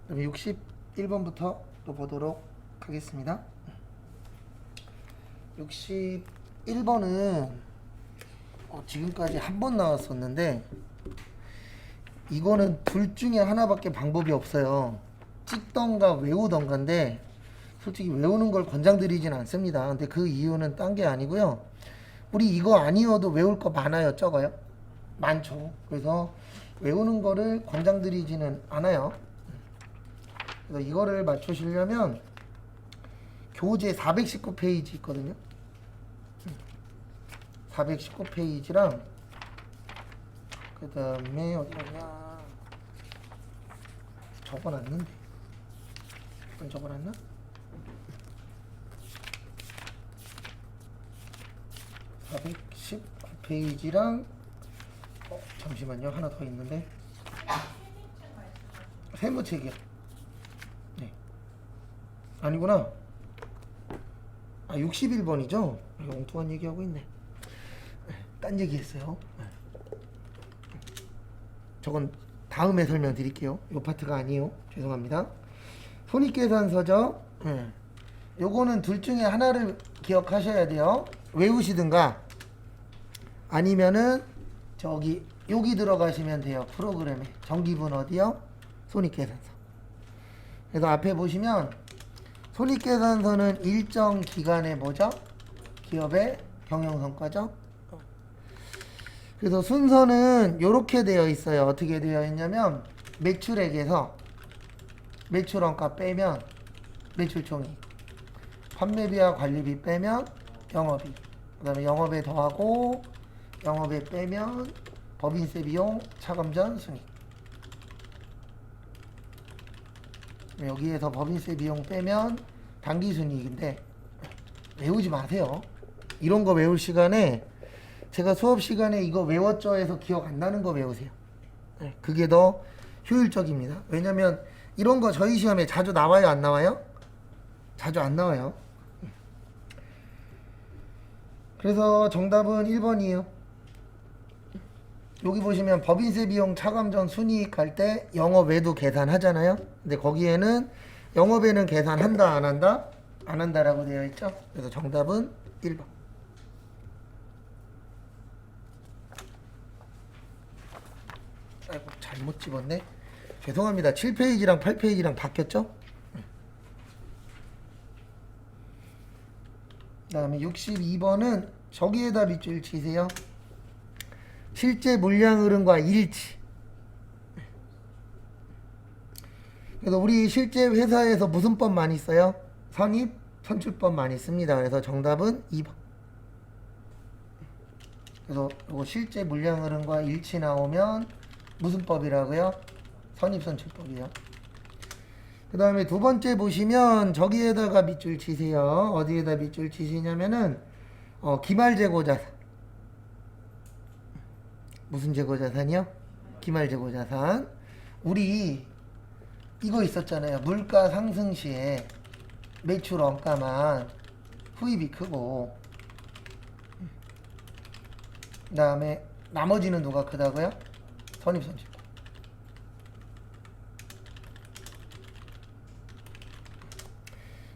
그럼 61번부터 또 보도록 하겠습니다. 61번은 지금까지 한 번 나왔었는데 이거는 둘 중에 하나밖에 방법이 없어요. 찍던가 외우던가인데 솔직히 외우는 걸 권장드리진 않습니다. 근데 그 이유는 딴 게 아니고요. 우리 이거 아니어도 외울 거 많아요. 적어요? 많죠. 그래서 외우는 거를 권장드리지는 않아요. 그래서 이거를 맞추시려면 교재 419페이지 있거든요. 419페이지랑 그 다음에 어디냐 적어놨는데 이건 적어놨나? (419페이지랑) 잠시만요, 하나 더 있는데 세무책이요. 네, 아니구나. 61번이죠. 엉뚱한 얘기하고 있네. 딴 얘기했어요. 저건 다음에 설명드릴게요. 요 파트가 아니에요. 죄송합니다. 손익계산서죠. 요거는 둘 중에 하나를 기억하셔야 돼요. 외우시든가 아니면은 여기 들어가시면 돼요. 프로그램에 정기분 어디요? 손익계산서. 그래서 앞에 보시면 손익계산서는 일정 기간의 뭐죠? 기업의 경영성과죠. 그래서 순서는 이렇게 되어 있어요. 어떻게 되어 있냐면 매출액에서 매출원가 빼면 매출총액, 판매비와 관리비 빼면 영업이, 그 다음에 영업에 더하고 영업에 빼면 법인세 비용, 차감전, 순익. 여기에서 법인세 비용 빼면 당기순이익인데 외우지 마세요. 이런 거 외울 시간에 제가 수업 시간에 이거 외웠죠 해서 기억 안 나는 거 외우세요. 그게 더 효율적입니다. 왜냐면 이런 거 저희 시험에 자주 나와요, 안 나와요? 자주 안 나와요. 그래서 정답은 1번이에요. 여기 보시면 법인세 비용, 차감전, 순이익 할 때 영업외도 계산하잖아요. 근데 거기에는 영업에는 계산한다, 안 한다? 안 한다라고 되어 있죠. 그래서 정답은 1번. 아이고, 잘못 집었네. 죄송합니다. 7페이지랑 8페이지랑 바뀌었죠? 그 다음에 62번은 저기에다 밑줄 치세요. 실제 물량 흐름과 일치. 그래서 우리 실제 회사에서 무슨 법 많이 써요? 선입, 선출법 많이 씁니다. 그래서 정답은 2번. 그래서 이거 실제 물량 흐름과 일치 나오면 무슨 법이라고요? 선입, 선출법이요. 그 다음에 두 번째 보시면 저기에다가 밑줄 치세요. 어디에다 밑줄 치시냐면은 기말재고자산. 무슨 재고자산이요? 기말재고자산. 우리 이거 있었잖아요. 물가 상승 시에 매출 원가만 후입이 크고 그 다음에 나머지는 누가 크다고요? 선입선출법.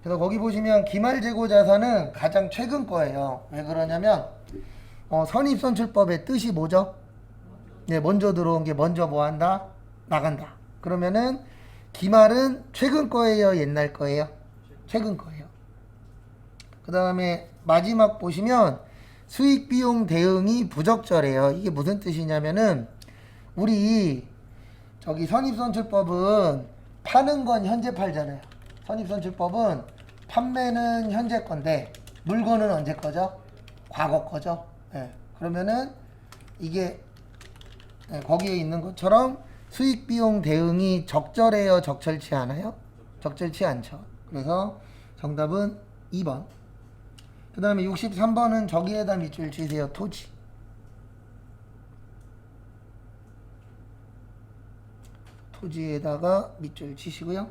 그래서 거기 보시면 기말재고자산은 가장 최근 거예요. 왜 그러냐면 선입선출법의 뜻이 뭐죠? 네, 먼저 들어온 게 먼저 뭐 한다? 나간다. 그러면은 기말은 최근 거예요? 옛날 거예요? 최근 거예요. 그 다음에 마지막 보시면 수익비용 대응이 부적절해요. 이게 무슨 뜻이냐면은 우리 저기 선입선출법은 파는 건 현재 팔잖아요. 선입선출법은 판매는 현재 건데 물건은 언제 거죠? 과거 거죠. 그러면은 이게 거기에 있는 것처럼 수익비용 대응이 적절해요? 적절치 않아요? 적절치 않죠. 그래서 정답은 2번. 그 다음에 63번은 저기에다 밑줄 치세요. 토지. 토지에다가 밑줄 치시고요.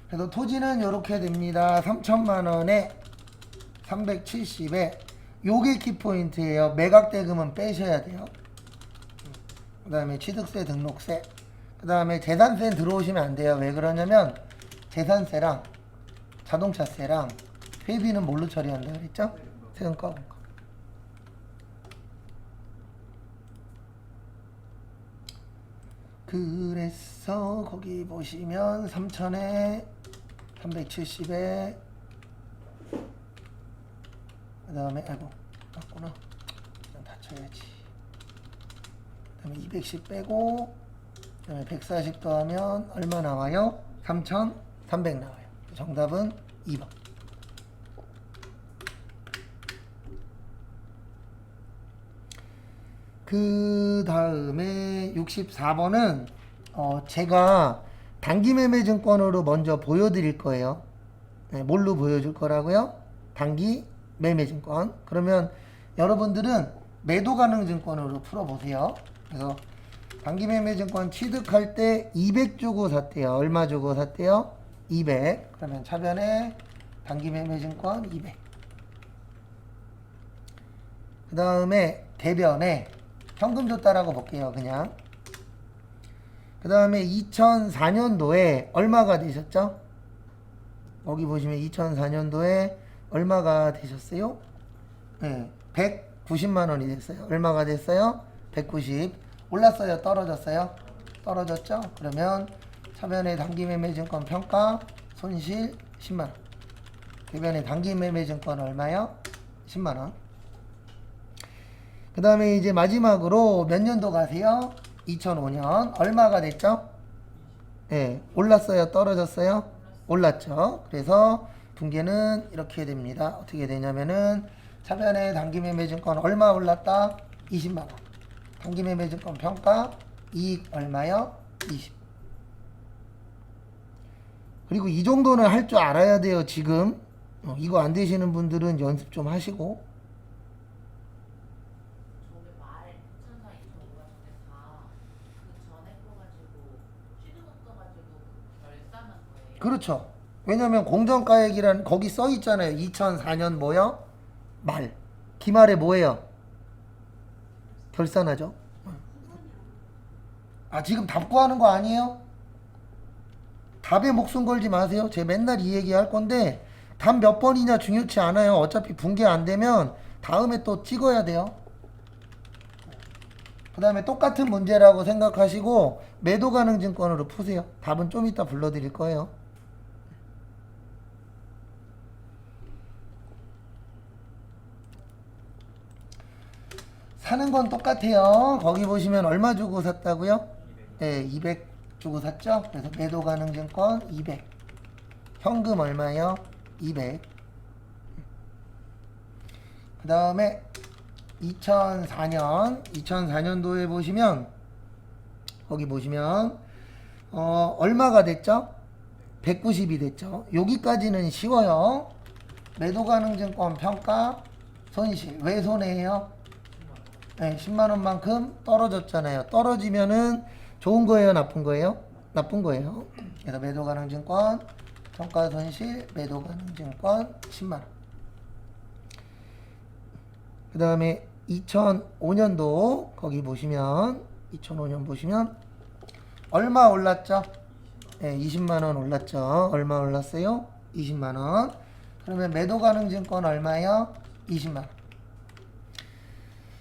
그래서 토지는 이렇게 됩니다. 3천만원에 370에 요게 키포인트예요. 매각대금은 빼셔야 돼요. 그 다음에 취득세, 등록세, 그 다음에 재산세는 들어오시면 안 돼요. 왜 그러냐면 재산세랑 자동차세랑 회비는 뭘로 처리한다 그랬죠? 세금과 공과. 그래서 거기 보시면 3,000에 370에 그 다음에 아이고 맞구나. 그냥 다 쳐야지. 그 다음에 210 빼고 그 다음에 140 더하면 얼마 나와요? 3,300 나와요. 정답은 2번. 그 다음에 64번은 제가 단기매매증권으로 먼저 보여드릴 거예요. 네, 뭘로 보여줄 거라고요? 단기매매증권. 그러면 여러분들은 매도가능증권으로 풀어보세요. 그래서 단기매매증권 취득할 때 200 주고 샀대요. 얼마 주고 샀대요? 200. 그러면 차변에 단기매매증권 200. 그 다음에 대변에 현금 줬다라고 볼게요. 그냥. 그 다음에 2004년도에 얼마가 되셨죠? 여기 보시면 2004년도에 얼마가 되셨어요? 네, 190만 원이 됐어요. 얼마가 됐어요? 190. 올랐어요? 떨어졌어요? 떨어졌죠? 그러면 차변의 단기매매증권 평가 손실 10만 원. 대변의 단기매매증권 얼마요? 10만 원. 그 다음에 이제 마지막으로 몇 년도 가세요? 2005년. 얼마가 됐죠? 네, 올랐어요? 떨어졌어요? 올랐죠. 그래서 분계는 이렇게 됩니다. 어떻게 되냐면은 차변의 단기매매증권 얼마 올랐다? 20만 원. 단기매매증권 평가 이익 얼마요? 20. 그리고 이 정도는 할 줄 알아야 돼요. 지금 이거 안 되시는 분들은 연습 좀 하시고. 그렇죠. 왜냐면 공정가액이란 거기 써 있잖아요. 2004년 뭐요? 말. 기말에 뭐예요? 결산하죠. 아, 지금 답 구하는 거 아니에요? 답에 목숨 걸지 마세요. 제가 맨날 이 얘기 할 건데 답 몇 번이냐 중요치 않아요. 어차피 분계 안 되면 다음에 또 찍어야 돼요. 그 다음에 똑같은 문제라고 생각하시고 매도 가능 증권으로 푸세요. 답은 좀 이따 불러드릴 거예요. 사는 건 똑같아요. 거기 보시면 얼마 주고 샀다고요? 네, 200 주고 샀죠? 그래서 매도 가능 증권 200. 현금 얼마요? 200. 그 다음에 2004년도에 보시면 거기 보시면 얼마가 됐죠? 190이 됐죠. 여기까지는 쉬워요. 매도 가능 증권 평가 손실. 왜 손해예요? 네, 10만 원만큼 떨어졌잖아요. 떨어지면은 좋은 거예요, 나쁜 거예요? 나쁜 거예요. 그래서 매도 가능 증권 평가 손실 매도 가능 증권 10만 원. 그 다음에 2005년도 거기 보시면 2005년 보시면 얼마 올랐죠? 네, 20만 원 올랐죠. 얼마 올랐어요? 20만 원. 그러면 매도 가능 증권 얼마요? 20만 원.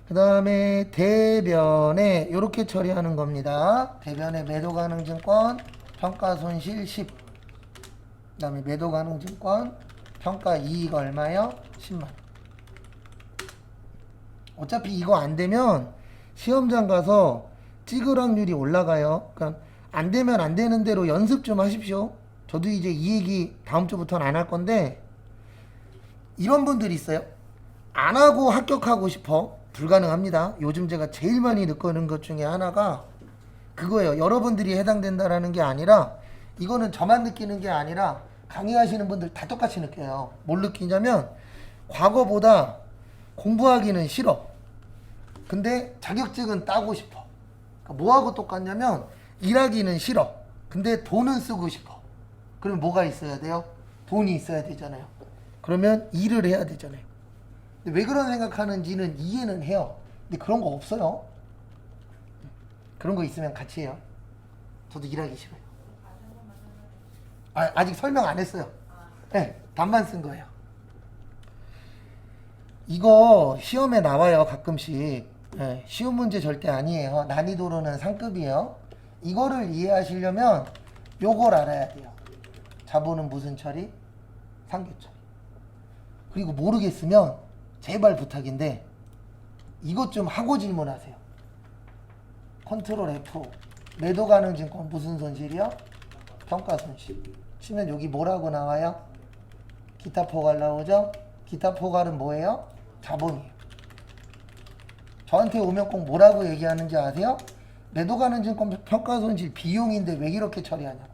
그 다음에 대변에 이렇게 처리하는 겁니다. 대변에 매도 가능 증권 평가 손실 10. 그 다음에 매도 가능 증권 평가 이익 얼마요? 10만 원. 어차피 이거 안 되면 시험장 가서 찍을 확률이 올라가요. 그러니까 안 되면 안 되는 대로 연습 좀 하십시오. 저도 이제 이 얘기 다음 주부터는 안 할 건데 이런 분들이 있어요. 안 하고 합격하고 싶어. 불가능합니다. 요즘 제가 제일 많이 느끼는 것 중에 하나가 그거예요. 여러분들이 해당된다라는 게 아니라 이거는 저만 느끼는 게 아니라 강의하시는 분들 다 똑같이 느껴요. 뭘 느끼냐면 과거보다 공부하기는 싫어. 근데 자격증은 따고 싶어. 그러니까 뭐하고 똑같냐면 일하기는 싫어. 근데 돈은 쓰고 싶어. 그럼 뭐가 있어야 돼요? 돈이 있어야 되잖아요. 그러면 일을 해야 되잖아요. 근데 왜 그런 생각하는지는 이해는 해요. 근데 그런 거 없어요. 그런 거 있으면 같이 해요. 저도 일하기 싫어요. 아직 설명 안 했어요. 네, 답만 쓴 거예요. 이거 시험에 나와요, 가끔씩. 네, 쉬운 문제 절대 아니에요. 난이도로는 상급이에요. 이거를 이해하시려면 요걸 알아야 돼요. 자본은 무슨 처리? 상계 처리. 그리고 모르겠으면 제발 부탁인데 이것 좀 하고 질문하세요. 컨트롤 F. 매도 가능 증권 무슨 손실이요? 평가 손실. 치면 여기 뭐라고 나와요? 기타 포괄 나오죠? 기타 포괄은 뭐예요? 자본이에요. 저한테 오면 꼭 뭐라고 얘기하는지 아세요? 매도 가능 증권 평가 손실 비용인데 왜 이렇게 처리하냐고.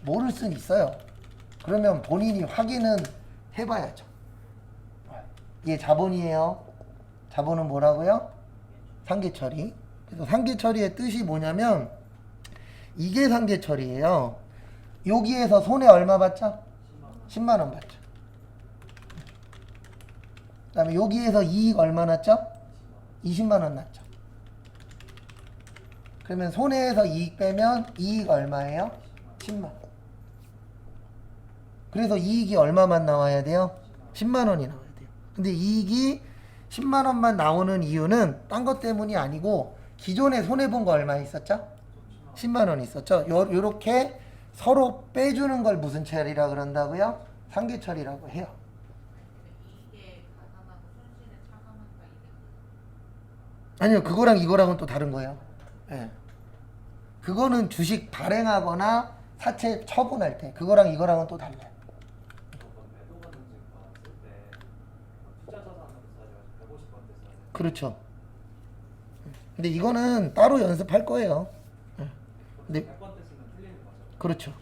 모를 순 있어요. 그러면 본인이 확인은 해봐야죠. 이게 자본이에요. 자본은 뭐라고요? 상계 처리. 그래서 상계 처리의 뜻이 뭐냐면 이게 상계 처리예요. 여기에서 손해 얼마 받죠? 10만 원 받죠. 그 다음에 여기에서 이익 얼마 났죠? 20만 원 났죠. 그러면 손해에서 이익 빼면 이익 얼마예요? 10만 원. 그래서 이익이 얼마만 나와야 돼요? 10만 원이 나와야 돼요. 근데 이익이 10만 원만 나오는 이유는 딴 것 때문이 아니고 기존에 손해본 거 얼마 있었죠? 10만 원 있었죠? 요렇게 서로 빼주는 걸 무슨 처리라 그런다고요? 상계 처리라고 해요. 아니요, 그거랑 이거랑은 또 다른 거예요. 네. 그거는 주식 발행하거나 사채 처분할 때, 그거랑 이거랑은 또 달라요. 그렇죠. 근데 이거는 따로 연습할 거예요. 근데 그렇죠.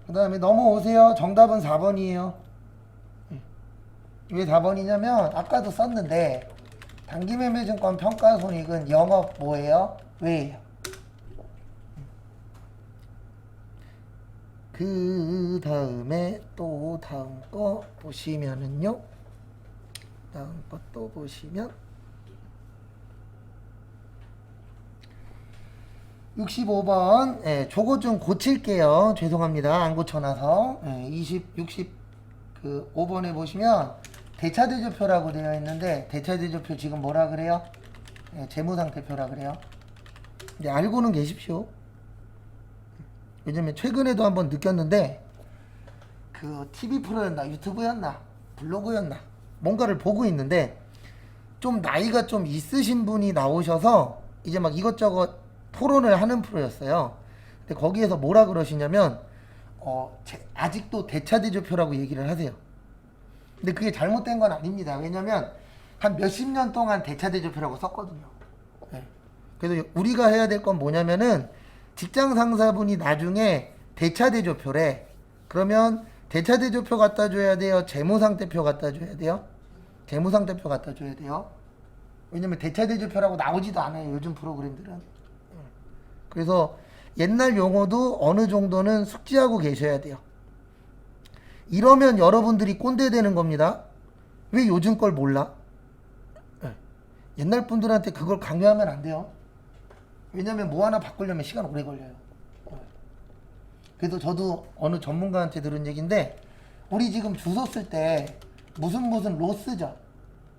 그 다음에 넘어오세요. 정답은 4번이에요. 왜 4번이냐면 아까도 썼는데 단기매매증권 평가손익은 영업 뭐예요? 왜예요? 그 다음에 또 다음 거 보시면은요. 다음 것도 보시면 65번 예, 저거 좀 고칠게요. 죄송합니다. 안 고쳐놔서 65번에 보시면 대차대조표라고 되어 있는데 대차대조표 지금 뭐라 그래요? 예, 재무상태표라 그래요. 근데 알고는 계십시오. 왜냐면 최근에도 한번 느꼈는데 그 TV 프로였나 유튜브였나 블로그였나 뭔가를 보고 있는데 좀 나이가 좀 있으신 분이 나오셔서 이제 막 이것저것 토론을 하는 프로였어요. 근데 거기에서 뭐라 그러시냐면 아직도 대차대조표라고 얘기를 하세요. 근데 그게 잘못된 건 아닙니다. 왜냐면 한 몇십 년 동안 대차대조표라고 썼거든요. 네. 그래서 우리가 해야 될 건 뭐냐면은 직장 상사분이 나중에 대차대조표래. 그러면 대차대조표 갖다 줘야 돼요? 재무상태표 갖다 줘야 돼요? 재무상태표 갖다 줘야 돼요. 왜냐면 대차대조표라고 나오지도 않아요. 요즘 프로그램들은. 그래서 옛날 용어도 어느 정도는 숙지하고 계셔야 돼요. 이러면 여러분들이 꼰대 되는 겁니다. 왜 요즘 걸 몰라? 옛날 분들한테 그걸 강요하면 안 돼요. 왜냐면 뭐 하나 바꾸려면 시간 오래 걸려요. 그래서 저도 어느 전문가한테 들은 얘기인데 우리 지금 주소 쓸 때 무슨 로스죠.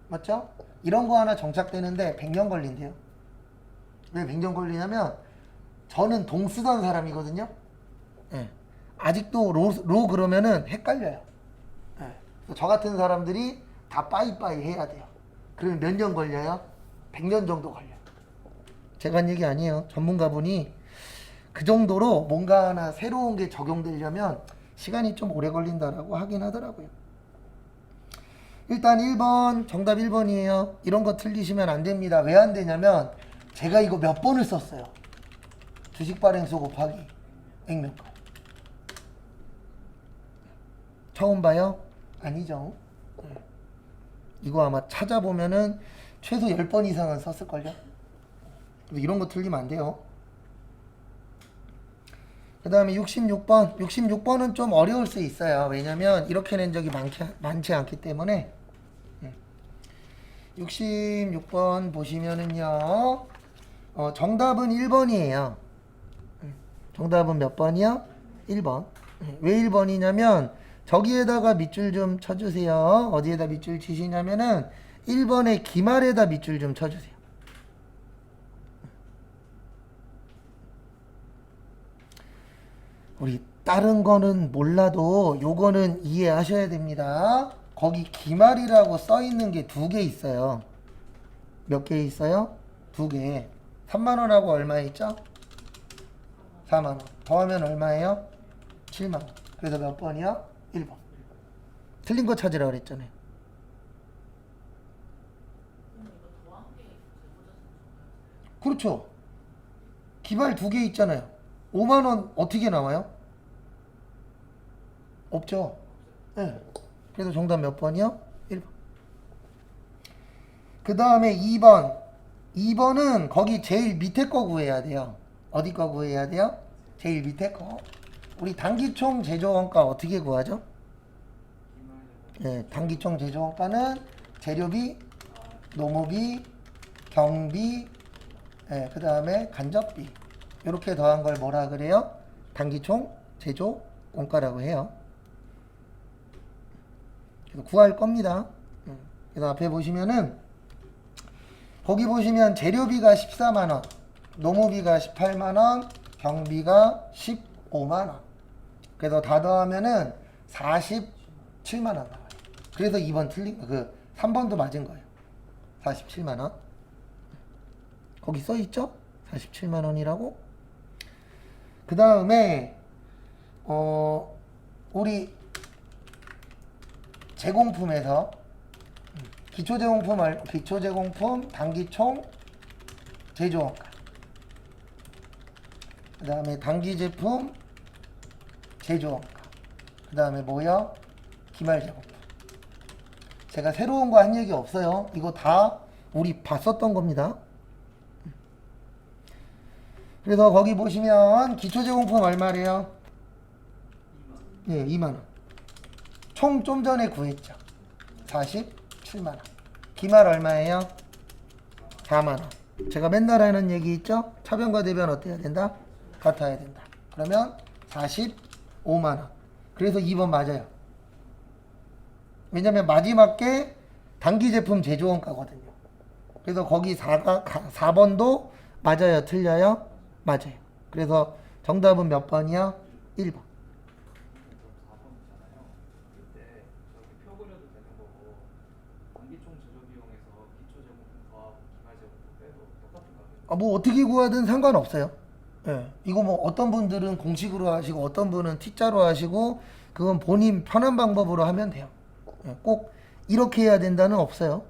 맞죠? 이런 거 하나 정착되는데 100년 걸린대요. 왜 100년 걸리냐면 저는 동 쓰던 사람이거든요. 네. 아직도 로 그러면은 헷갈려요. 네. 저 같은 사람들이 다 빠이빠이 해야 돼요. 그러면 몇 년 걸려요? 100년 정도 걸려요. 제가 한 얘기 아니에요. 전문가분이 그 정도로 뭔가 하나 새로운 게 적용되려면 시간이 좀 오래 걸린다라고 하긴 하더라고요. 일단 1번 정답 1번이에요. 이런 거 틀리시면 안 됩니다. 왜 안 되냐면 제가 이거 몇 번을 썼어요. 주식발행소 곱하기 액면가. 처음 봐요? 아니죠. 이거 아마 찾아보면은 최소 10번 이상은 썼을걸요. 이런 거 틀리면 안 돼요. 그 다음에 66번. 66번은 좀 어려울 수 있어요. 왜냐면 이렇게 낸 적이 많지 않기 때문에. 66번 보시면은요. 정답은 1번이에요. 정답은 몇 번이요? 1번. 왜 1번이냐면 저기에다가 밑줄 좀 쳐주세요. 어디에다 밑줄 치시냐면은 1번의 기말에다 밑줄 좀 쳐주세요. 우리 다른 거는 몰라도 요거는 이해하셔야 됩니다. 거기 기말이라고 써 있는 게 두 개 있어요. 몇 개 있어요? 두 개. 3만원하고 얼마 있죠? 4만원. 더하면 얼마예요? 7만원. 그래서 몇 번이요? 1번. 틀린 거 찾으라 그랬잖아요. 그렇죠. 기말 두 개 있잖아요. 5만원 어떻게 나와요? 없죠. 네. 그래서 정답 몇 번이요? 1번. 그 다음에 2번. 2번은 거기 제일 밑에 거 구해야 돼요. 어디 거 구해야 돼요? 제일 밑에 거. 우리 단기총 제조원가 어떻게 구하죠? 네, 단기총 제조원가는 재료비, 노무비, 경비, 네, 그 다음에 간접비. 이렇게 더한 걸 뭐라 그래요? 단기총 제조원가라고 해요. 그래서 구할 겁니다. 그래서 앞에 보시면은 거기 보시면 재료비가 14만원, 노무비가 18만원, 경비가 15만원. 그래서 다 더하면은 47만원 나와요. 그래서 2번 틀린, 3번도 맞은 거예요. 47만원. 거기 써있죠? 47만원이라고. 그 다음에, 우리 제공품에서 기초제공품 단기총 제조원가, 그 다음에 단기제품 제조원가, 그 다음에 뭐요? 기말제공품. 제가 새로운 거 한 얘기 없어요. 이거 다 우리 봤었던 겁니다. 그래서 거기 보시면 기초제공품 얼마래요? 예, 2만원. 총 좀 전에 구했죠. 47만원. 기말 얼마예요? 4만원. 제가 맨날 하는 얘기 있죠? 차변과 대변 어때야 된다? 같아야 된다. 그러면 45만원. 그래서 2번 맞아요. 왜냐면 마지막 게 단기제품 제조원가거든요. 그래서 거기 4번도 맞아요? 틀려요? 맞아요. 그래서 정답은 몇 번이요? 1번. 뭐 어떻게 구하든 상관없어요. 예. 이거 뭐 어떤 분들은 공식으로 하시고 어떤 분은 T자로 하시고 그건 본인 편한 방법으로 하면 돼요. 예. 꼭 이렇게 해야 된다는 없어요.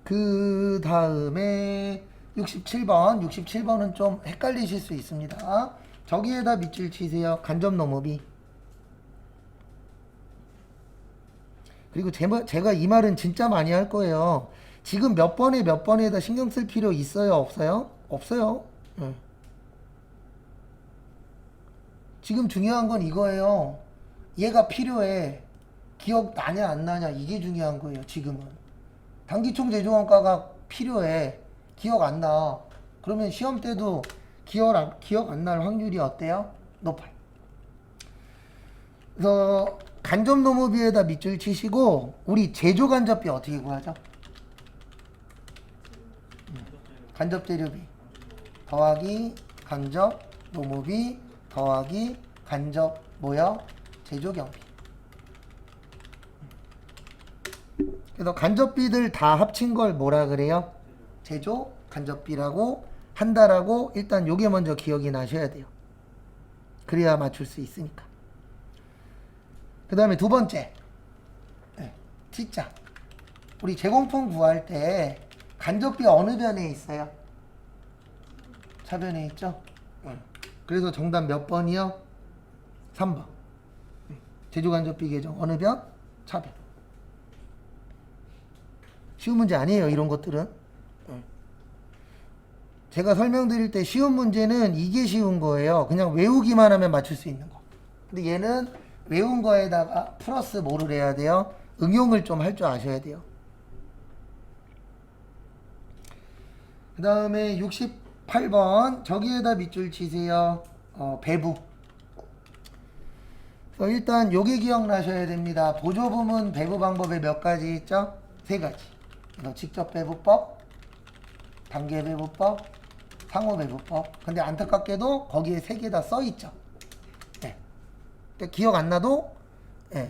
그 다음에 67번. 67번은 좀 헷갈리실 수 있습니다. 저기에다 밑줄 치세요. 간접 노무비. 그리고 제가 이 말은 진짜 많이 할 거예요. 지금 몇 번에다 신경 쓸 필요 있어요? 없어요? 없어요. 네. 지금 중요한 건 이거예요. 얘가 필요해. 기억 나냐 안 나냐 이게 중요한 거예요. 지금은. 단기총 제조원가가 필요해. 기억 안 나. 그러면 시험 때도 기억 안 날 확률이 어때요? 높아요. 그래서 간접 노무비에다 밑줄 치시고 우리 제조 간접비 어떻게 구하죠? 간접 재료비 더하기 간접 노무비 더하기 간접 뭐요? 제조 경비. 그래서 간접비들 다 합친 걸 뭐라 그래요? 제조 간접비라고 한다라고 일단 요게 먼저 기억이 나셔야 돼요. 그래야 맞출 수 있으니까. 그 다음에 두 번째, 네, T자. 우리 제공품 구할 때 간접비 어느 변에 있어요? 차변에 있죠? 그래서 정답 몇 번이요? 3번. 제조간접비 계정 어느 변? 차변. 쉬운 문제 아니에요, 이런 것들은. 제가 설명드릴 때 쉬운 문제는 이게 쉬운 거예요. 그냥 외우기만 하면 맞출 수 있는 거. 근데 얘는 외운 거에다가 플러스 뭐를 해야 돼요? 응용을 좀 할 줄 아셔야 돼요. 그 다음에 68번 저기에다 밑줄 치세요. 배부. 그래서 일단 요게 기억나셔야 됩니다. 보조부문 배부 방법에 몇 가지 있죠? 세 가지. 그래서 직접 배부법, 단계 배부법, 상호 배부법. 근데 안타깝게도 거기에 세 개 다 써 있죠. 네. 그러니까 기억 안 나도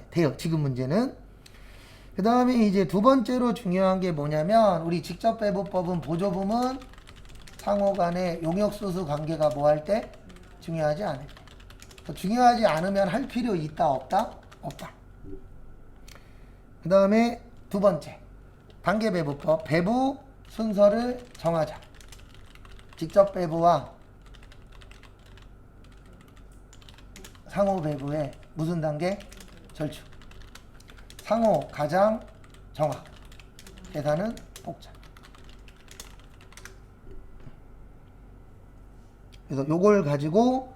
돼요. 지금 문제는. 그 다음에 이제 두 번째로 중요한 게 뭐냐면 우리 직접 배부법은 보조부문 상호 간의 용역소수 관계가 뭐 할 때? 중요하지 않을 때. 중요하지 않으면 할 필요 있다 없다? 없다. 그 다음에 두 번째 단계 배부법 배부 순서를 정하자. 직접 배부와 상호 배부의 무슨 단계? 절충. 상호 가장 정확. 계산은 복잡. 그래서 요걸 가지고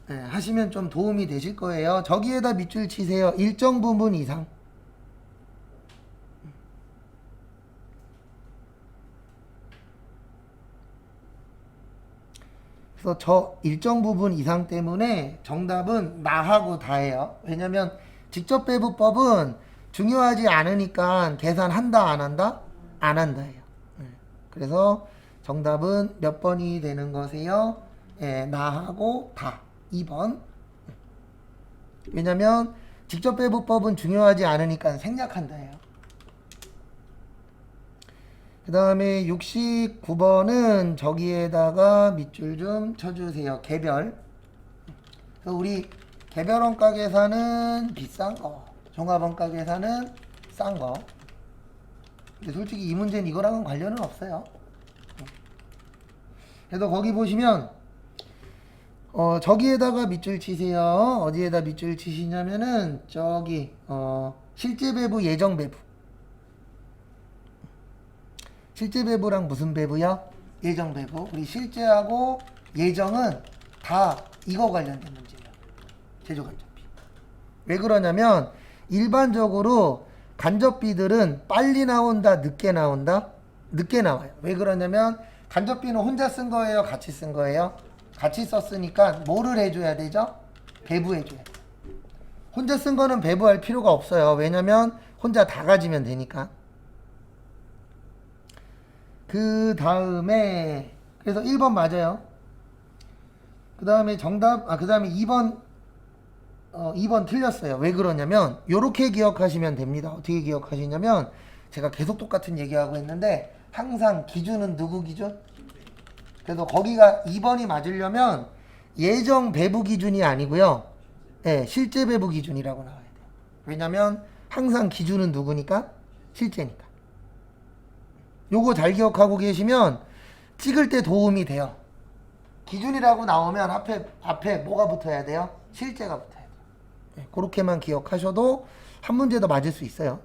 하시면 좀 도움이 되실 거예요. 저기에다 밑줄 치세요. 일정 부분 이상. 그래서 저 일정 부분 이상 때문에 정답은 나하고 다예요. 왜냐면 직접 배부법은 중요하지 않으니까 계산한다 안 한다? 안 한다예요. 그래서 정답은 몇 번이 되는 거세요? 나하고 다. 2번. 왜냐면 직접 배부법은 중요하지 않으니까 생략한다예요. 그 다음에 69번은 저기에다가 밑줄 좀 쳐주세요. 개별. 그래서 우리 개별 원가 계산은 비싼 거, 종합 원가 계산은 싼 거. 근데 솔직히 이 문제는 이거랑은 관련은 없어요. 그래서 거기 보시면 저기에다가 밑줄 치세요. 어디에다 밑줄 치시냐면은 저기 실제 배부, 예정 배부. 실제 배부랑 무슨 배부요? 예정 배부. 우리 실제하고 예정은 다 이거 관련된 문제예요. 제조 간접비. 왜 그러냐면 일반적으로 간접비들은 빨리 나온다, 늦게 나온다? 늦게 나와요. 왜 그러냐면 간접비는 혼자 쓴 거예요, 같이 쓴 거예요? 같이 썼으니까 뭐를 해줘야 되죠? 배부해줘야 돼요. 혼자 쓴 거는 배부할 필요가 없어요. 왜냐면 혼자 다 가지면 되니까. 그 다음에 그래서 1번 맞아요. 그 다음에 정답 그 다음에 2번 틀렸어요. 왜 그러냐면 요렇게 기억하시면 됩니다. 어떻게 기억하시냐면 제가 계속 똑같은 얘기하고 있는데 항상 기준은 누구 기준? 그래서 거기가 2번이 맞으려면 예정 배부 기준이 아니고요. 실제 배부 기준이라고 나와야 돼요. 왜냐면 항상 기준은 누구니까? 실제니까. 요거 잘 기억하고 계시면 찍을 때 도움이 돼요. 기준이라고 나오면 앞에 뭐가 붙어야 돼요? 실제가 붙어야 돼요. 그렇게만 기억하셔도 한 문제 더 맞을 수 있어요.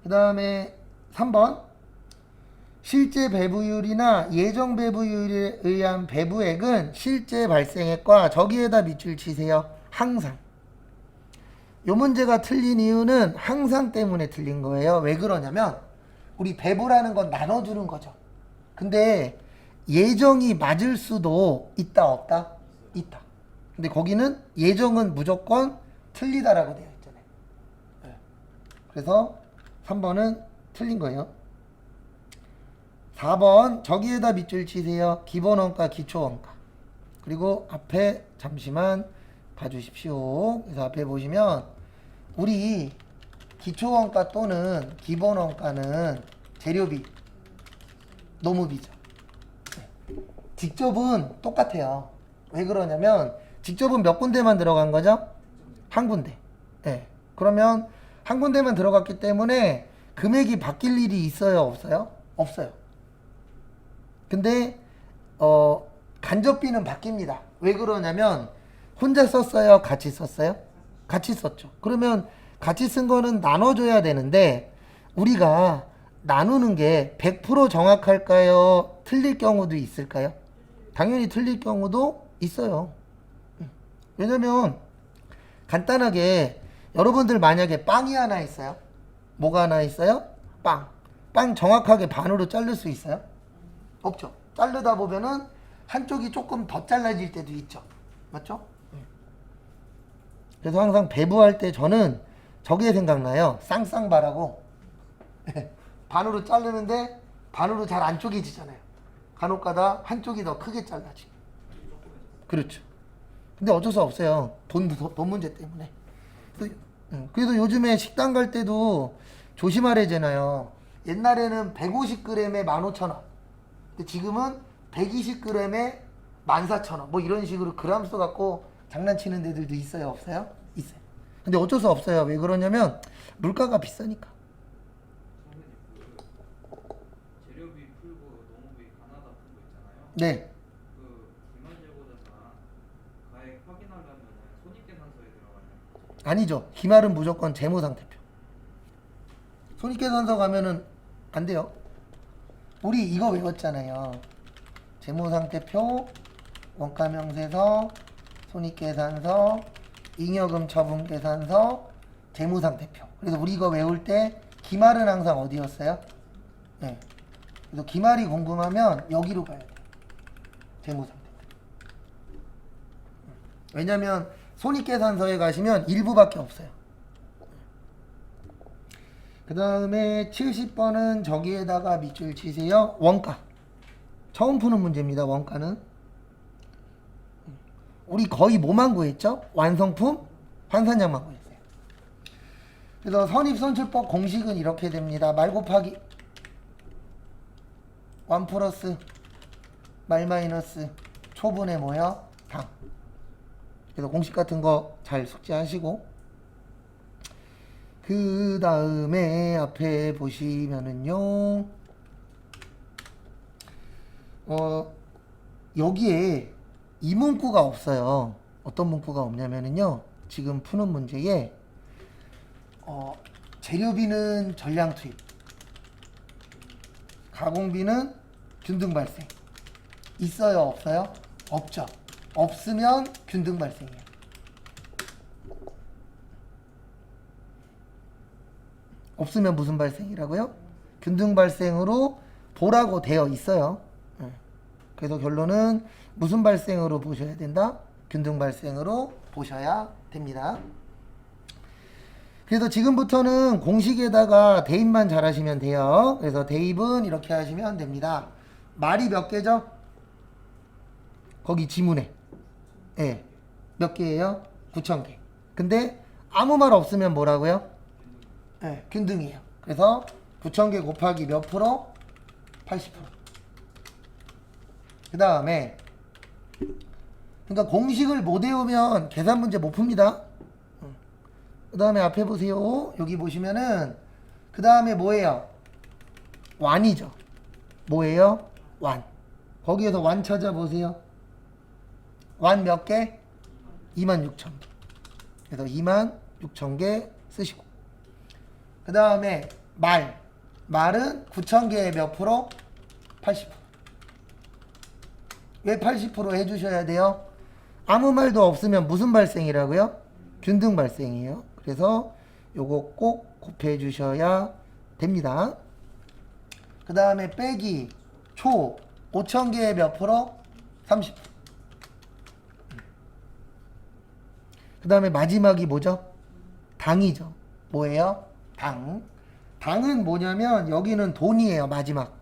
그 다음에 3번 실제 배부율이나 예정 배부율에 의한 배부액은 실제 발생액과 저기에다 밑줄 치세요. 항상. 요 문제가 틀린 이유는 항상 때문에 틀린 거예요. 왜 그러냐면 우리 배부라는 건 나눠주는 거죠. 근데 예정이 맞을 수도 있다 없다? 있다. 근데 거기는 예정은 무조건 틀리다라고 되어 있잖아요. 그래서 3번은 틀린 거예요. 4번 저기에다 밑줄 치세요. 기본원가, 기초원가. 그리고 앞에 잠시만 봐주십시오. 그래서 앞에 보시면 우리 기초원가 또는 기본원가는 재료비, 노무비죠. 직접은 똑같아요. 왜 그러냐면 직접은 몇 군데만 들어간 거죠? 한 군데. 그러면 한 군데만 들어갔기 때문에 금액이 바뀔 일이 있어요, 없어요? 없어요. 근데 간접비는 바뀝니다. 왜 그러냐면 혼자 썼어요, 같이 썼어요? 같이 썼죠. 그러면 같이 쓴 거는 나눠줘야 되는데 우리가 나누는 게 100% 정확할까요? 틀릴 경우도 있을까요? 당연히 틀릴 경우도 있어요. 왜냐면 간단하게 여러분들 만약에 빵이 하나 있어요. 뭐가 하나 있어요? 빵 빵 정확하게 반으로 자를 수 있어요? 없죠. 자르다 보면은 한쪽이 조금 더 잘라질 때도 있죠. 맞죠? 그래서 항상 배부할 때 저는 저게 생각나요. 쌍쌍바라고. 반으로 자르는데 반으로 잘 안 쪼개지잖아요. 간혹가다 한쪽이 더 크게 잘라지. 그렇죠. 근데 어쩔 수 없어요. 돈 문제 때문에. 그래도 요즘에 식당 갈 때도 조심하래잖아요. 옛날에는 150g에 15,000원. 근데 지금은 120g에 14,000원. 뭐 이런 식으로 그람수 갖고 장난치는 데들도 있어요, 없어요? 있어요. 근데 어쩔 수 없어요. 왜 그러냐면 물가가 비싸니까. 재료비 풀고 농업비 가나다 푼 거 있잖아요. 네. 그 기말재고자산 가액 확인하려면 손익계산서에 들어가요. 아니죠. 기말은 무조건 재무상태표. 손익계산서 가면은 안 돼요. 우리 이거 외웠잖아요. 재무상태표, 원가명세서, 손익계산서, 잉여금 처분계산서, 재무상태표. 그래서 우리 이거 외울 때 기말은 항상 어디였어요? 네. 그래서 기말이 궁금하면 여기로 가야 돼요. 재무상태표. 왜냐면 손익계산서에 가시면 일부밖에 없어요. 그 다음에 70번은 저기에다가 밑줄 치세요. 원가. 처음 푸는 문제입니다. 원가는. 우리 거의 뭐만 구했죠? 완성품, 환산량만 구했어요. 그래서 선입선출법 공식은 이렇게 됩니다. 말 곱하기 1 플러스 말 마이너스 초분의 뭐야? 당. 그래서 공식 같은 거 잘 숙지하시고, 그 다음에 앞에 보시면은요, 여기에 이 문구가 없어요. 어떤 문구가 없냐면은요, 지금 푸는 문제에 재료비는 전량 투입, 가공비는 균등 발생. 있어요, 없어요? 없죠. 없으면 균등 발생이에요. 없으면 무슨 발생이라고요? 균등 발생으로 보라고 되어 있어요. 그래서 결론은 무슨 발생으로 보셔야 된다? 균등 발생으로 보셔야 됩니다. 그래서 지금부터는 공식에다가 대입만 잘 하시면 돼요. 그래서 대입은 이렇게 하시면 됩니다. 말이 몇 개죠? 거기 지문에. 예. 몇 개예요? 9,000개. 근데 아무 말 없으면 뭐라고요? 네, 균등이에요. 그래서 9,000개 곱하기 몇 프로? 80%. 그 다음에 그러니까 공식을 못 외우면 계산 문제 못 풉니다. 그 다음에 앞에 보세요. 여기 보시면은 그 다음에 뭐예요? 완이죠. 뭐예요? 완. 거기에서 완 찾아보세요. 완 몇 개? 26,000개. 그래서 26,000개 쓰시고, 그 다음에 말은 9,000개에 몇 프로? 80%. 왜 80% 해주셔야 돼요? 아무 말도 없으면 무슨 발생이라고요? 균등 발생이에요. 그래서 요거 꼭 곱해 주셔야 됩니다. 그 다음에 빼기 초 5,000개에 몇 프로? 30%. 그 다음에 마지막이 뭐죠? 당이죠. 뭐예요? 당. 당은 뭐냐면 여기는 돈이에요. 마지막.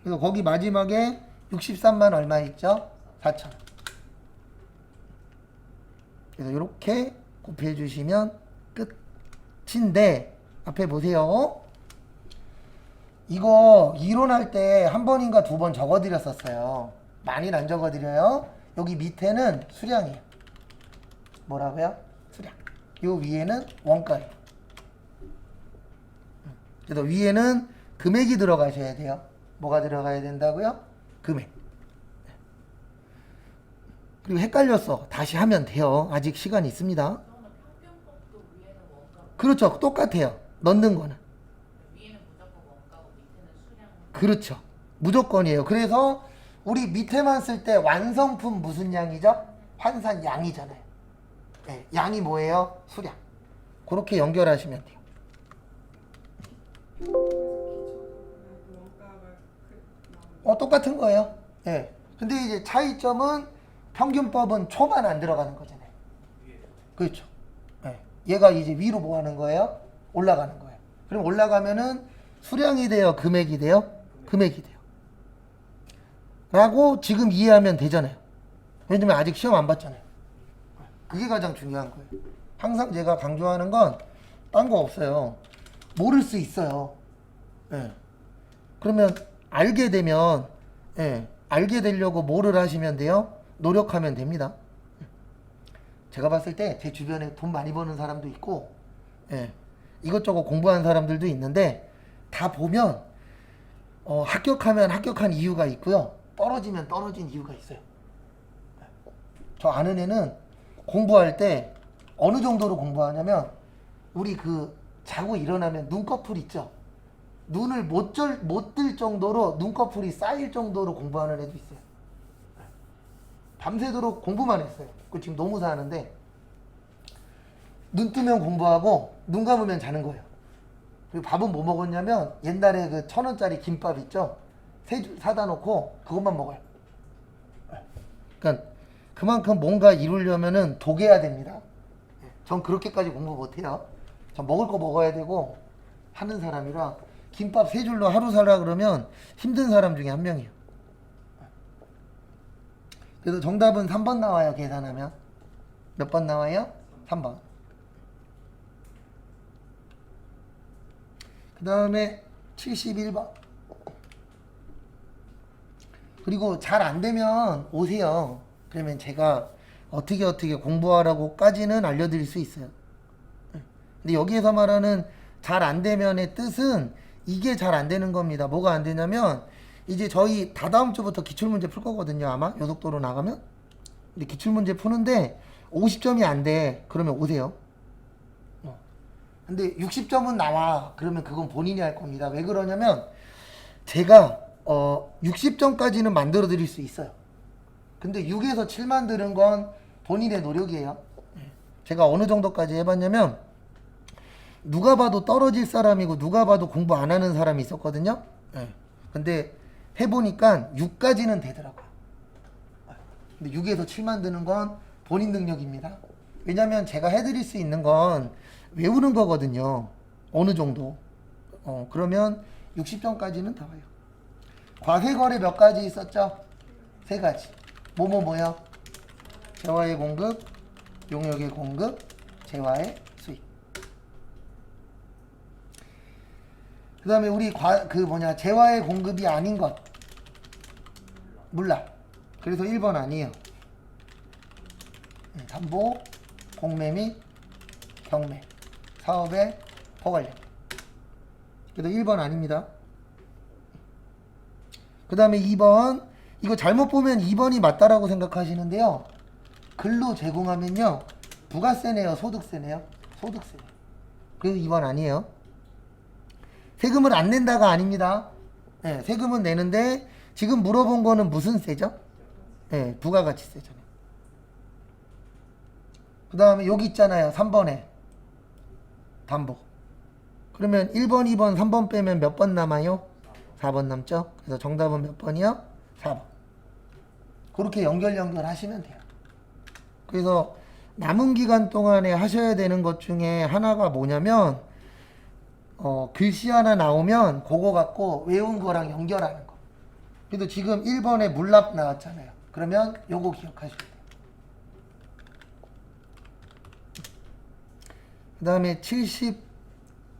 그래서 거기 마지막에 63만 얼마 있죠? 4,000원. 그래서 이렇게 곱해 주시면 끝인데, 앞에 보세요. 이거 이론할 때 한 번인가 두 번 적어 드렸었어요. 많이는 안 적어 드려요. 여기 밑에는 수량이에요. 뭐라고요? 수량. 요 위에는 원가예요. 그래서 위에는 금액이 들어가셔야 돼요. 뭐가 들어가야 된다고요? 금액. 그리고 헷갈렸어. 다시 하면 돼요. 아직 시간이 있습니다. 평균법도 위에는 원가고 그렇죠. 똑같아요. 넣는 거는. 위에는 무조건 원가고 밑에는 수량. 그렇죠. 무조건이에요. 그래서 우리 밑에만 쓸 때 완성품 무슨 양이죠? 환산 양이잖아요. 네, 양이 뭐예요? 수량. 그렇게 연결하시면 돼요. 똑같은 거예요. 예. 근데 이제 차이점은 평균법은 초반 안 들어가는 거잖아요. 그렇죠. 예. 얘가 이제 위로 뭐 하는 거예요? 올라가는 거예요. 그럼 올라가면은 수량이 돼요? 금액이 돼요? 금액이 돼요. 라고 지금 이해하면 되잖아요. 왜냐면 아직 시험 안 봤잖아요. 그게 가장 중요한 거예요. 항상 제가 강조하는 건 딴 거 없어요. 모를 수 있어요. 예. 그러면 알게 되면 알게 되려고 뭐를 하시면 돼요? 노력하면 됩니다. 제가 봤을 때 제 주변에 돈 많이 버는 사람도 있고 이것저것 공부하는 사람들도 있는데 다 보면 합격하면 합격한 이유가 있고요. 떨어지면 떨어진 이유가 있어요. 저 아는 애는 공부할 때 어느 정도로 공부하냐면 우리 그 자고 일어나면 눈꺼풀 있죠? 눈을 못 뜰 정도로 눈꺼풀이 쌓일 정도로 공부하는 애도 있어요. 밤새도록 공부만 했어요. 그 지금 노무사 하는데 눈 뜨면 공부하고 눈 감으면 자는 거예요. 그리고 밥은 뭐 먹었냐면 옛날에 그 1,000원짜리 김밥 있죠? 세 줄 사다 놓고 그것만 먹어요. 그러니까 그만큼 뭔가 이루려면은 독해야 됩니다. 전 그렇게까지 공부 못해요. 전 먹을 거 먹어야 되고 하는 사람이라 김밥 세 줄로 하루 살라 그러면 힘든 사람 중에 한 명이에요. 그래서 정답은 3번 나와요. 계산하면 몇 번 나와요? 3번. 그 다음에 71번. 그리고 잘 안 되면 오세요. 그러면 제가 어떻게 공부하라고까지는 알려드릴 수 있어요. 근데 여기에서 말하는 잘 안 되면의 뜻은 이게 잘 안 되는 겁니다. 뭐가 안 되냐면 이제 저희 다다음 주부터 기출문제 풀 거거든요. 아마 요속도로 나가면. 근데 기출문제 푸는데 50점이 안 돼. 그러면 오세요. 근데 60점은 나와. 그러면 그건 본인이 할 겁니다. 왜 그러냐면 제가 60점까지는 만들어 드릴 수 있어요. 근데 6에서 7 만드는 건 본인의 노력이에요. 제가 어느 정도까지 해봤냐면 누가 봐도 떨어질 사람이고 누가 봐도 공부 안 하는 사람이 있었거든요. 근데 해보니까 6까지는 되더라고요. 근데 6에서 7 만드는 건 본인 능력입니다. 왜냐면 제가 해드릴 수 있는 건 외우는 거거든요. 어느 정도. 그러면 60점까지는 다 와요. 과세거래 몇 가지 있었죠? 3가지. 뭐요? 재화의 공급, 용역의 공급, 재화의 수익. 그 다음에 우리 재화의 공급이 아닌 것. 몰라. 그래서 1번 아니에요. 담보, 공매 및 경매, 사업의 허가령. 그래서 1번 아닙니다. 그 다음에 2번. 이거 잘못 보면 2번이 맞다라고 생각하시는데요. 근로 제공하면요. 부가세네요? 소득세네요? 소득세네요. 그래서 2번 아니에요. 세금을 안 낸다가 아닙니다. 세금은 내는데 지금 물어본 거는 무슨 세죠? 부가가치세잖아요. 그 다음에 여기 있잖아요. 3번에 담보. 그러면 1번, 2번, 3번 빼면 몇 번 남아요? 4번 남죠? 그래서 정답은 몇 번이요? 4번. 그렇게 연결하시면 돼요. 그래서 남은 기간 동안에 하셔야 되는 것 중에 하나가 뭐냐면 글씨 하나 나오면 그거 갖고 외운 거랑 연결하는 거. 그래도 지금 1번에 물납 나왔잖아요. 그러면 요거 기억하시면 돼요. 그 다음에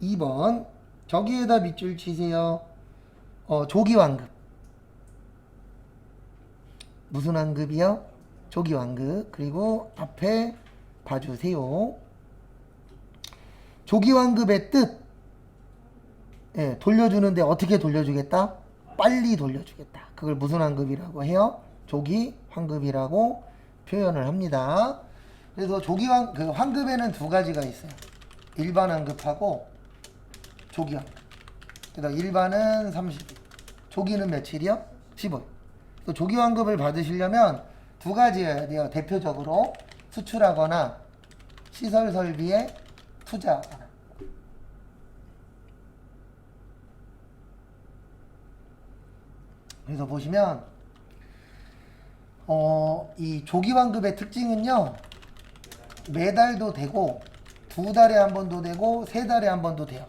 72번 저기에다 밑줄 치세요. 조기완급. 무슨 완급이요? 조기완급. 그리고 앞에 봐주세요. 조기완급의 뜻. 돌려주는데 어떻게 돌려주겠다? 빨리 돌려주겠다. 그걸 무슨 환급이라고 해요? 조기환급이라고 표현을 합니다. 그래서 환급에는 2가지가 있어요. 일반 환급하고 조기환급. 그래서 일반은 30일, 조기는 며칠이요? 15일. 또 조기환급을 받으시려면 2가지여야 돼요. 대표적으로 수출하거나 시설 설비에 투자하거나. 그래서 보시면 이 조기환급의 특징은요, 매달도 되고 2달에 한 번도 되고 3달에 한 번도 돼요.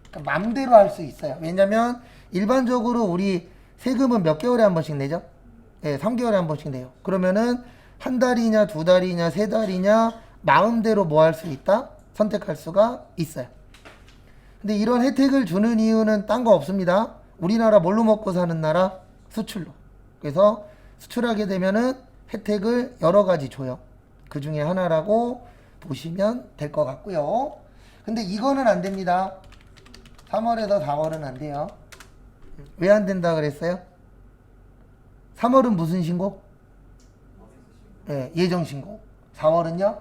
그러니까 맘대로 할 수 있어요. 왜냐면 일반적으로 우리 세금은 몇 개월에 한 번씩 내죠? 네, 3개월에 한 번씩 내요. 그러면은 한 달이냐 2달이냐 3달이냐 마음대로 뭐 할 수 있다? 선택할 수가 있어요. 근데 이런 혜택을 주는 이유는 딴 거 없습니다. 우리나라 뭘로 먹고 사는 나라? 수출로. 그래서 수출하게 되면은 혜택을 여러 가지 줘요. 그 중에 하나라고 보시면 될 것 같고요. 근데 이거는 안 됩니다. 3월에서 4월은 안 돼요. 왜 안 된다 그랬어요? 3월은 무슨 신고? 네, 예정 신고. 4월은요?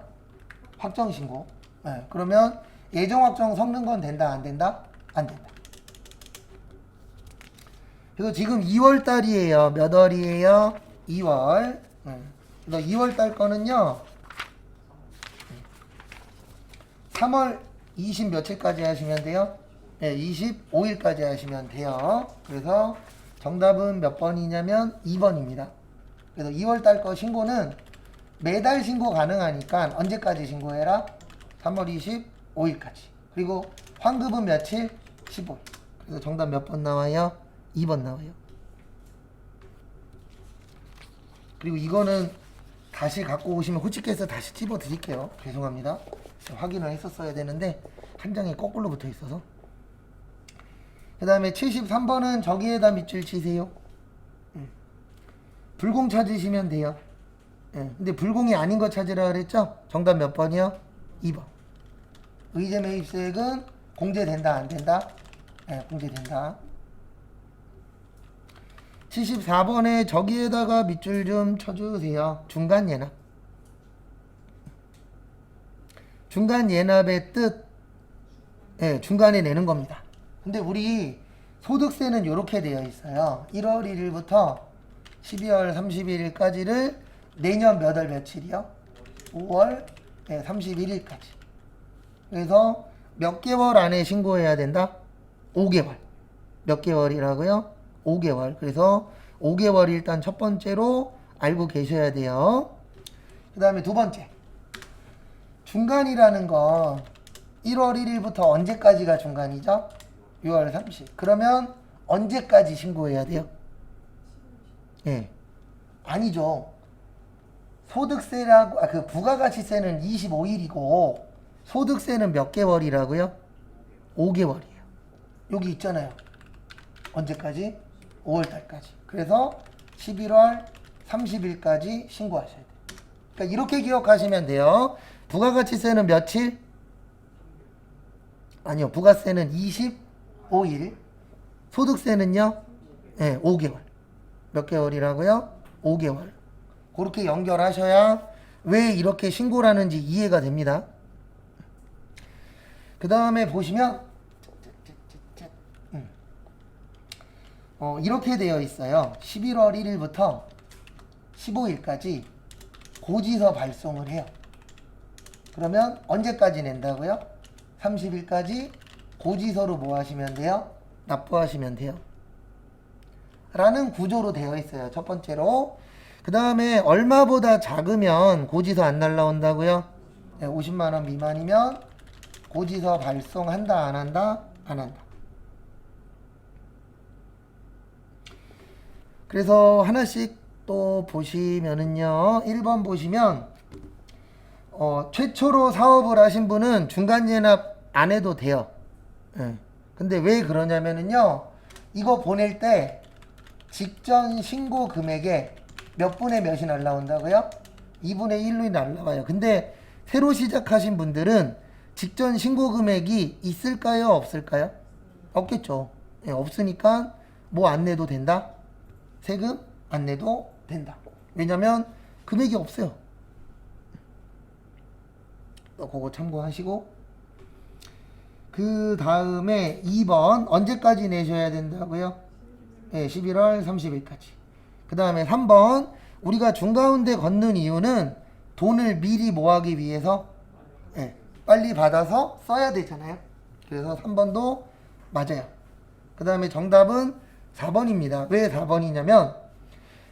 확정 신고. 네, 그러면 예정 확정 섞는 건 된다 안 된다? 안 된다. 그래서 지금 2월 달이에요. 몇 월이에요? 2월. 그래서 2월 달 거는요, 3월 20 며칠까지 하시면 돼요? 네, 25일까지 하시면 돼요. 그래서 정답은 몇 번이냐면 2번입니다. 그래서 2월 달 거 신고는 매달 신고 가능하니까 언제까지 신고해라? 3월 25일까지. 그리고 환급은 며칠? 15일. 그래서 정답 몇 번 나와요? 2번 나와요. 그리고 이거는 다시 갖고 오시면 후치께서 다시 집어 드릴게요. 죄송합니다. 확인을 했었어야 되는데 한 장에 거꾸로 붙어 있어서. 그 다음에 73번은 저기에다 밑줄 치세요. 불공 찾으시면 돼요. 근데 불공이 아닌 거 찾으라 그랬죠? 정답 몇 번이요? 2번. 의제 매입세액은 공제된다 안 된다? 네, 공제된다. 74번에 저기에다가 밑줄 좀 쳐주세요. 중간 예납. 중간 예납의 뜻, 네, 중간에 내는 겁니다. 근데 우리 소득세는 이렇게 되어 있어요. 1월 1일부터 12월 31일까지를 내년 몇 월 며칠이요? 5월 31일까지. 그래서 몇 개월 안에 신고해야 된다? 5개월. 몇 개월이라고요? 5개월. 그래서 5개월 일단 첫 번째로 알고 계셔야 돼요. 그 다음에 두 번째. 중간이라는 건 1월 1일부터 언제까지가 중간이죠? 6월 30일. 그러면 언제까지 신고해야 돼요? 예. 아니죠. 소득세라고, 그 부가가치세는 25일이고, 소득세는 몇 개월이라고요? 5개월이에요. 여기 있잖아요. 언제까지? 5월달까지. 그래서 11월 30일까지 신고하셔야 돼요. 그러니까 이렇게 기억하시면 돼요. 부가가치세는 며칠? 아니요. 부가세는 25일. 소득세는요? 네, 5개월. 몇 개월이라고요? 5개월. 그렇게 연결하셔야 왜 이렇게 신고를 하는지 이해가 됩니다. 그 다음에 보시면 이렇게 되어 있어요. 11월 1일부터 15일까지 고지서 발송을 해요. 그러면 언제까지 낸다고요? 30일까지 고지서로 뭐 하시면 돼요? 납부하시면 돼요. 라는 구조로 되어 있어요. 첫 번째로. 그 다음에 얼마보다 작으면 고지서 안 날라온다고요? 네, 50만원 미만이면 고지서 발송한다 안 한다? 안 한다. 그래서 하나씩 또 보시면은요, 1번 보시면 최초로 사업을 하신 분은 중간 예납 안 해도 돼요. 근데 왜 그러냐면은요, 이거 보낼 때 직전 신고 금액에 몇 분의 몇이 날라온다고요? 2분의 1로 날라와요. 근데 새로 시작하신 분들은 직전 신고 금액이 있을까요? 없을까요? 없겠죠. 예, 없으니까 뭐 안 내도 된다? 세금 안 내도 된다. 왜냐면 금액이 없어요. 그거 참고하시고, 그 다음에 2번 언제까지 내셔야 된다고요? 네, 11월 30일까지. 그 다음에 3번 우리가 중가운데 걷는 이유는 돈을 미리 뭐 하기 위해서? 네, 빨리 받아서 써야 되잖아요. 그래서 3번도 맞아요. 그 다음에 정답은 4번입니다. 왜 4번이냐면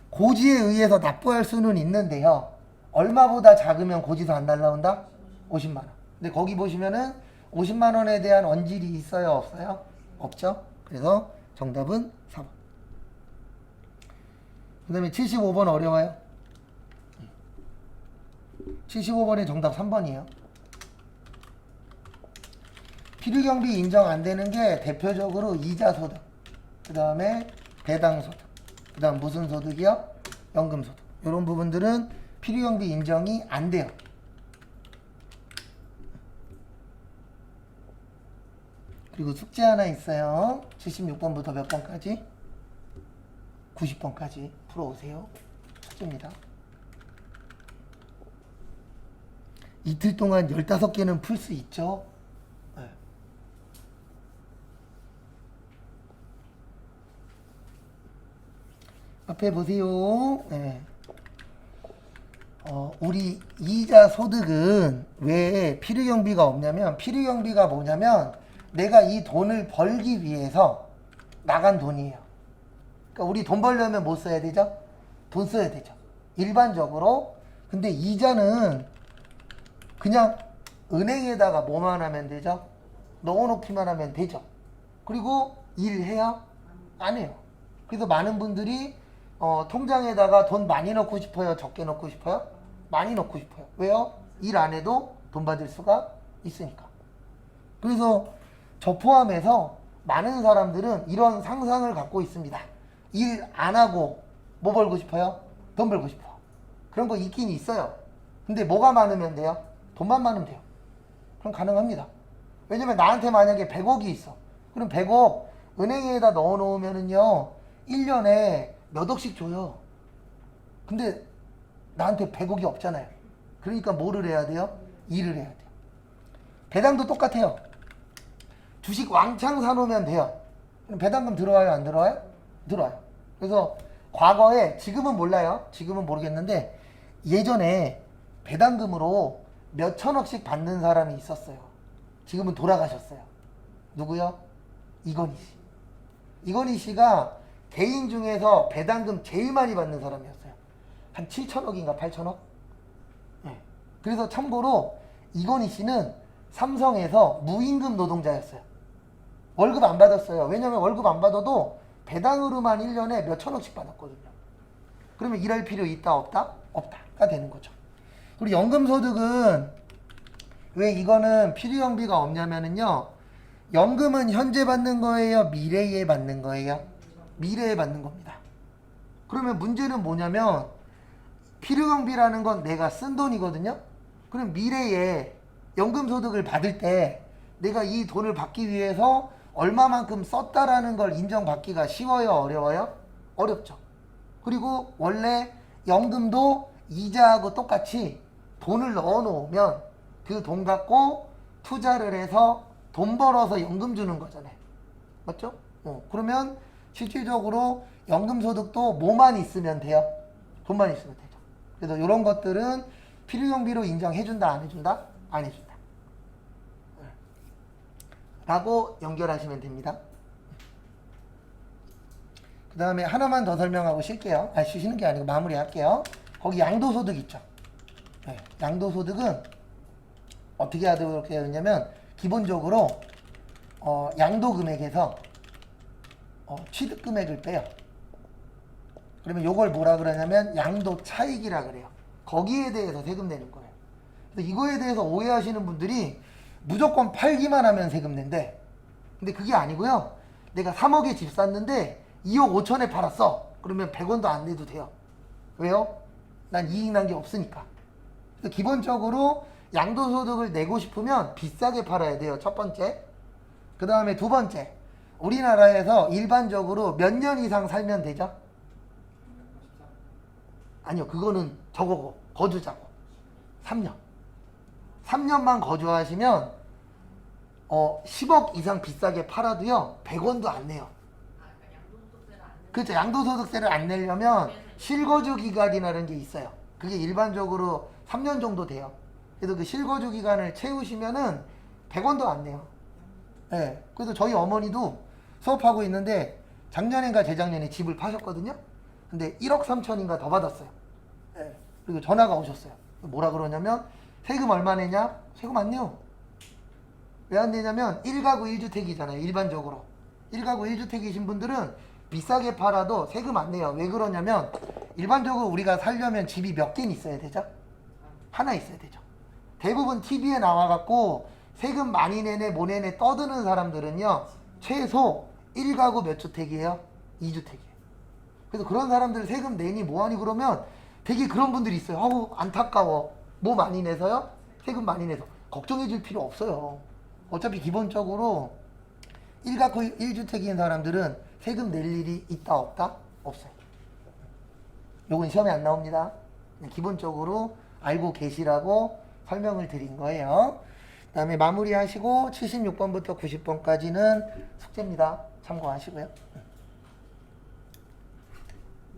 고지에 의해서 납부할 수는 있는데요. 얼마보다 작으면 고지서 안 날라온다? 50만 원. 근데 거기 보시면은 50만 원에 대한 언질이 있어요, 없어요? 없죠? 그래서 정답은 4번. 그 다음에 75번 어려워요? 75번의 정답 3번이에요. 필요경비 인정 안 되는 게 대표적으로 이자 소득, 그 다음에 배당 소득, 그 다음 무슨 소득이요? 연금 소득. 이런 부분들은 필요경비 인정이 안 돼요. 그리고 숙제 하나 있어요. 76번부터 몇 번까지? 90번까지 풀어오세요. 숙제입니다. 이틀 동안 15개는 풀 수 있죠? 네. 앞에 보세요. 네. 우리 이자 소득은 왜 필요경비가 없냐면, 필요경비가 뭐냐면 내가 이 돈을 벌기 위해서 나간 돈이에요. 그러니까 우리 돈 벌려면 뭐 써야 되죠? 돈 써야 되죠. 일반적으로. 근데 이자는 그냥 은행에다가 뭐만 하면 되죠? 넣어놓기만 하면 되죠. 그리고 일해요? 안 해요. 그래서 많은 분들이 통장에다가 돈 많이 넣고 싶어요? 적게 넣고 싶어요? 많이 넣고 싶어요. 왜요? 일 안 해도 돈 받을 수가 있으니까. 그래서 저 포함해서 많은 사람들은 이런 상상을 갖고 있습니다. 일 안 하고 뭐 벌고 싶어요? 돈 벌고 싶어. 그런 거 있긴 있어요. 근데 뭐가 많으면 돼요? 돈만 많으면 돼요. 그럼 가능합니다. 왜냐면 나한테 만약에 100억이 있어. 그럼 100억 은행에다 넣어 놓으면은요 1년에 몇 억씩 줘요. 근데 나한테 100억이 없잖아요. 그러니까 뭐를 해야 돼요? 일을 해야 돼요. 배당도 똑같아요. 주식 왕창 사놓으면 돼요. 그럼 배당금 들어와요? 안 들어와요? 들어와요. 그래서 과거에, 지금은 몰라요. 지금은 모르겠는데 예전에 배당금으로 몇 천억씩 받는 사람이 있었어요. 지금은 돌아가셨어요. 누구요? 이건희 씨. 이건희 씨가 개인 중에서 배당금 제일 많이 받는 사람이었어요. 한 7천억인가 8천억? 네. 그래서 참고로 이건희 씨는 삼성에서 무임금 노동자였어요. 월급 안 받았어요. 왜냐면 월급 안 받아도 배당으로만 1년에 몇 천억씩 받았거든요. 그러면 일할 필요 있다 없다? 없다가 되는 거죠. 그리고 연금소득은 왜 이거는 필요경비가 없냐면은요, 연금은 현재 받는 거예요? 미래에 받는 거예요? 미래에 받는 겁니다. 그러면 문제는 뭐냐면 필요경비라는 건 내가 쓴 돈이거든요. 그럼 미래에 연금소득을 받을 때 내가 이 돈을 받기 위해서 얼마만큼 썼다라는 걸 인정받기가 쉬워요? 어려워요? 어렵죠. 그리고 원래 연금도 이자하고 똑같이 돈을 넣어 놓으면 그 돈 갖고 투자를 해서 돈 벌어서 연금 주는 거잖아요. 맞죠? 그러면 실질적으로 연금소득도 뭐만 있으면 돼요? 돈만 있으면 되죠. 그래서 이런 것들은 필요경비로 인정해준다, 안 해준다? 안 해준다. 라고 연결하시면 됩니다. 그 다음에 하나만 더 설명하고 쉴게요. 쉬시는 게 아니고 마무리할게요. 거기 양도소득 있죠. 네, 양도소득은 어떻게 하도록 해야 되냐면 기본적으로 양도금액에서 취득금액을 빼요. 그러면 요걸 뭐라 그러냐면 양도차익이라 그래요. 거기에 대해서 세금 내는 거예요. 그래서 이거에 대해서 오해하시는 분들이 무조건 팔기만 하면 세금 낸대. 근데 그게 아니고요. 내가 3억에 집 샀는데 2억 5천에 팔았어. 그러면 100원도 안 내도 돼요. 왜요? 난 이익 난 게 없으니까. 그래서 기본적으로 양도소득을 내고 싶으면 비싸게 팔아야 돼요. 첫 번째. 그 다음에 두 번째. 우리나라에서 일반적으로 몇 년 이상 살면 되죠? 아니요. 그거는 저거고. 거주자고. 3년. 3년만 거주하시면 10억 이상 비싸게 팔아도요 100원도 안 내요. 그렇죠. 양도소득세를 안 내려면 실거주 기간이라는 게 있어요. 그게 일반적으로 3년 정도 돼요. 그래서 그 실거주 기간을 채우시면은 100원도 안 내요. 네. 그래서 저희 어머니도 수업하고 있는데 작년인가 재작년에 집을 파셨거든요. 근데 1억 3천인가 더 받았어요. 네. 그리고 전화가 오셨어요. 뭐라 그러냐면 세금 얼마 내냐? 세금 안 내요. 왜 안 내냐면 1가구 1주택이잖아요. 일반적으로 1가구 1주택이신 분들은 비싸게 팔아도 세금 안 내요. 왜 그러냐면 일반적으로 우리가 살려면 집이 몇 개는 있어야 되죠? 하나 있어야 되죠. 대부분 TV에 나와갖고 세금 많이 내네 뭐 내네 떠드는 사람들은요 최소 1가구 몇 주택이에요? 2주택이에요. 그래서 그런 사람들 세금 내니 뭐하니 그러면 되게 그런 분들이 있어요. 아우 안타까워. 뭐 많이 내서요? 세금 많이 내서. 걱정해 줄 필요 없어요. 어차피 기본적으로 1가구 1주택인 사람들은 세금 낼 일이 있다 없다? 없어요. 요건 시험에 안 나옵니다. 기본적으로 알고 계시라고 설명을 드린 거예요. 그 다음에 마무리하시고 76번부터 90번까지는 숙제입니다. 참고하시고요.